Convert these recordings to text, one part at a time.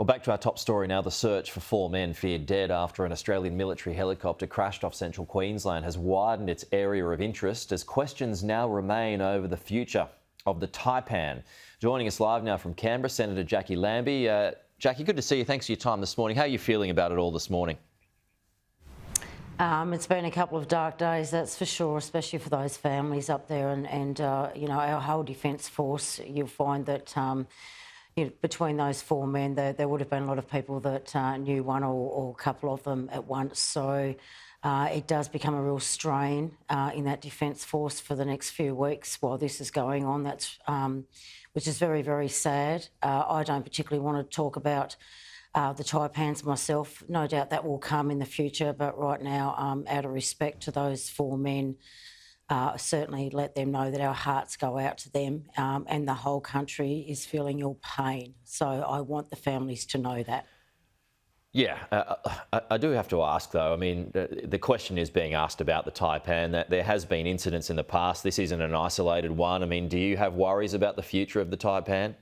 Well, back to our top story now. The search for four men feared dead after an Australian military helicopter crashed off central Queensland has widened its area of interest as questions now remain over the future of the Taipan. Joining us live now from Canberra, Senator Jacqui Lambie. Jacqui, good to see you. Thanks for your time this morning. How are you feeling about it all this morning? It's been a couple of dark days, that's for sure, especially for those families up there and you know, our whole Defence Force. You'll find that you know, between those four men, there would have been a lot of people that knew one or a couple of them at once. So it does become a real strain in that Defence Force for the next few weeks while this is going on. That's which is very, very sad. I don't particularly want to talk about the Taipans myself. No doubt that will come in the future, but right now, out of respect to those four men, certainly let them know that our hearts go out to them, and the whole country is feeling your pain. So I want the families to know that. Yeah, I do have to ask though, I mean, the question is being asked about the Taipan, that there has been incidents in the past. This isn't an isolated one. I mean, do you have worries about the future of the Taipan?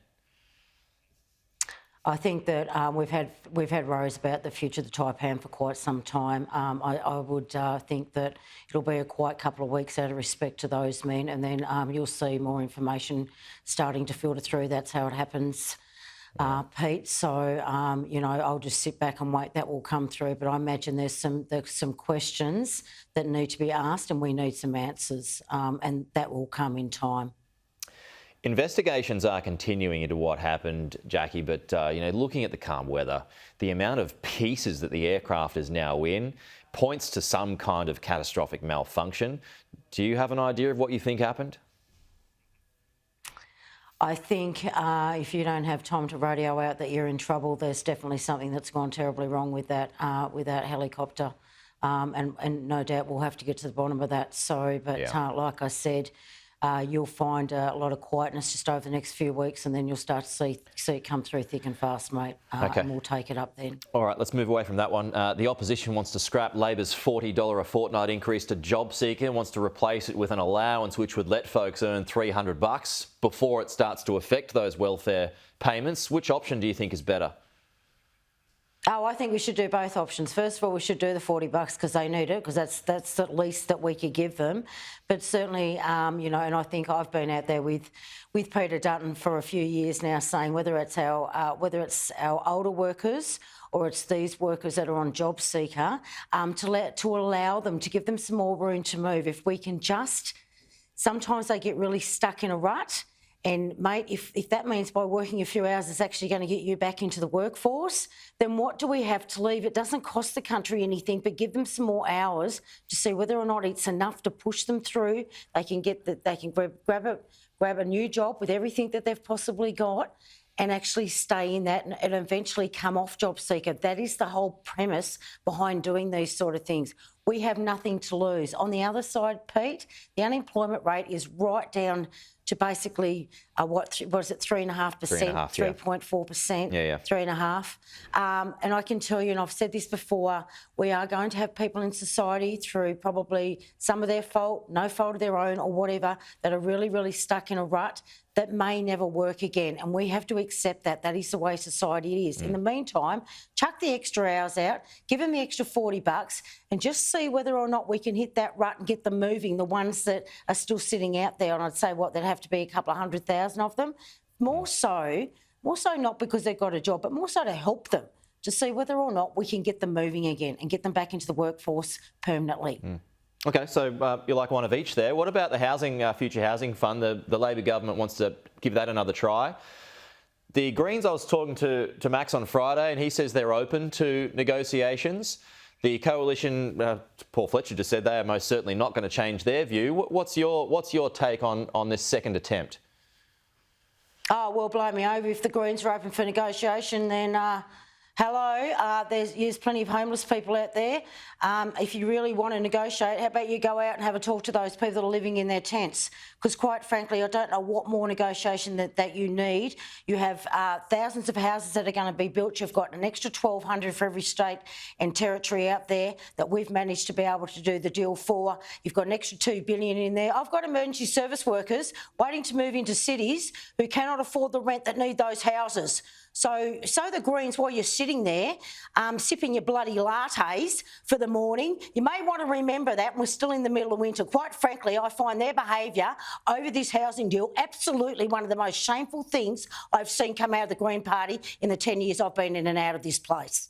I think that we've had worries about the future of the Taipan for quite some time. I would think that it'll be a quiet couple of weeks out of respect to those men, and then you'll see more information starting to filter through. That's how it happens, Pete. So you know, I'll just sit back and wait. That will come through. But I imagine there's some questions that need to be asked, and we need some answers, and that will come in time. Investigations are continuing into what happened, Jacqui, but you know, looking at the calm weather, the amount of pieces that the aircraft is now in points to some kind of catastrophic malfunction. Do you have an idea of what you think happened? I think if you don't have time to radio out that you're in trouble, there's definitely something that's gone terribly wrong with that helicopter, and no doubt we'll have to get to the bottom of that. So, but like I said, you'll find a lot of quietness just over the next few weeks, and then you'll start to see it come through thick and fast, mate. And we'll take it up then. All right, let's move away from that one. The opposition wants to scrap Labor's $40 a fortnight increase to JobSeeker, wants to replace it with an allowance which would let folks earn $300 before it starts to affect those welfare payments. Which option do you think is better? Oh, I think we should do both options. First of all, we should do the $40 because they need it, because that's the least that we could give them. But certainly, you know, and I think I've been out there with Peter Dutton for a few years now, saying whether it's our older workers or it's these workers that are on JobSeeker, to allow them, to give them some more room to move. If we can just, sometimes they get really stuck in a rut. And, mate, if that means by working a few hours it's actually going to get you back into the workforce, then what do we have to leave? It doesn't cost the country anything, but give them some more hours to see whether or not it's enough to push them through. They can grab a new job with everything that they've possibly got and actually stay in that and eventually come off JobSeeker. That is the whole premise behind doing these sort of things. We have nothing to lose. On the other side, Pete, the unemployment rate is right down to basically, what is it, 3.5%, 3.4%, 3.5%. And I can tell you, and I've said this before, we are going to have people in society through probably some of their fault, no fault of their own or whatever, that are really, really stuck in a rut that may never work again. And we have to accept that. That is the way society is. In the meantime, chuck the extra hours out, give them the extra $40 and just see whether or not we can hit that rut and get them moving, the ones that are still sitting out there. And I'd say, there'd have to be a couple of 100,000 of them. More so not because they've got a job, but more so to help them, to see whether or not we can get them moving again and get them back into the workforce permanently. Okay, so you like one of each there. What about the housing, future housing fund? The Labor government wants to give that another try. The Greens, I was talking to Max on Friday, and he says they're open to negotiations. The coalition, Paul Fletcher just said they are most certainly not going to change their view. What's your take on this second attempt? Oh, well, blow me over. If the Greens are open for negotiation, then hello, there's plenty of homeless people out there. If you really want to negotiate, how about you go out and have a talk to those people that are living in their tents? Because quite frankly, I don't know what more negotiation that you need. You have thousands of houses that are going to be built. You've got an extra 1,200 for every state and territory out there that we've managed to be able to do the deal for. You've got an extra $2 billion in there. I've got emergency service workers waiting to move into cities who cannot afford the rent that need those houses. So the Greens, while you're sitting there sipping your bloody lattes for the morning, you may want to remember that we're still in the middle of winter. Quite frankly, I find their behaviour over this housing deal absolutely one of the most shameful things I've seen come out of the Green Party in the 10 years I've been in and out of this place.